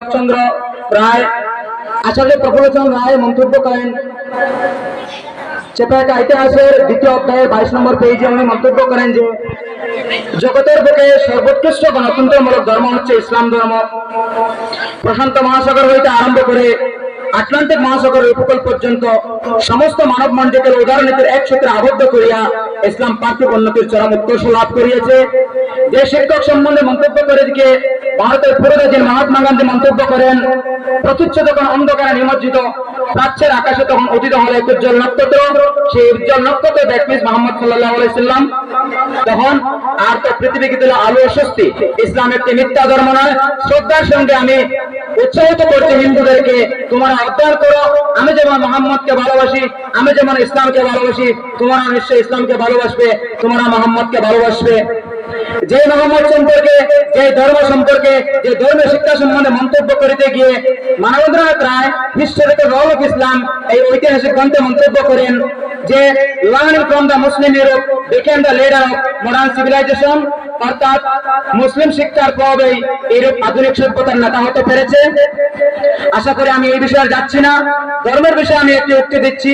চন্দ্র রায় আচার্য প্রফুল্লচন্দ্র রায় মন্তব্য করেন, চেপা একটা ইতিহাসের দ্বিতীয় অধ্যায়ের 22 নম্বর পেজে উনি মন্তব্য করেন যে জগতের বুকে সর্বোৎকৃষ্ট গণতন্ত্রমূলক ধর্ম হচ্ছে ইসলাম ধর্ম। প্রশান্ত মহাসাগর হইতে আরম্ভ করে আটলান্টিক মহাসাগরের উপকূল পর্যন্ত সমস্ত মানব মণ্ডলীকে উদারনীতির এক সূত্রে আবদ্ধ করিয়া ইসলাম পার্থিব উন্নতির চরম উৎকর্ষ লাভ করিয়াছে। যে শিক্ষক সম্বন্ধে মন্তব্য করে দিকে ভারতের পুরোদেশীর মহাত্মা গান্ধী মন্তব্য করেন, প্রতীচ্য যখন অন্ধকারে নিমজ্জিত, প্রাচ্যের আকাশে তখন উদিত হল এক উজ্জ্বল নক্ষত্র, সেই উজ্জ্বল নক্ষত্র দ্যাট মিন্স মোহাম্মদ সাল্লাল্লাহু আলাইহি সাল্লাম। তখন আর তো পৃথিবীকে দিল আলো ও স্বস্তি। ইসলাম একটি মিথ্যা ধর্ম নয়। শ্রদ্ধার সঙ্গে আমি উৎসাহিত করছি হিন্দুদেরকে, তোমরা অধ্যয়ন করো। আমি যেমন মোহাম্মদকে ভালোবাসি, আমি যেমন ইসলামকে ভালোবাসি, তোমরা নিশ্চয়ই ইসলামকে ভালোবাসবে, তোমরা মোহাম্মদকে ভালোবাসবে। যে মোহাম্মদ সম্পর্কে, যে ধর্ম সম্পর্কে, যে ধর্মীয় শিক্ষা সম্বন্ধে মন্তব্য করিতে গিয়ে মানবেন্দ্রনাথ রায় হিস্টোরিক রোল অফ ইসলাম এই ঐতিহাসিক গ্রন্থে মন্তব্য করেন যে learning from the Muslim Europe became the leader of modern civilization, অর্থাৎ মুসলিম শিক্ষার প্রভাবেই ইউরোপ আধুনিক সভ্যতার নেতা হতে পেরেছে। আশা করি আমি এই বিষয়ে যাচ্ছি না, ধর্মের বিষয়ে আমি একটি উক্তি দিচ্ছি।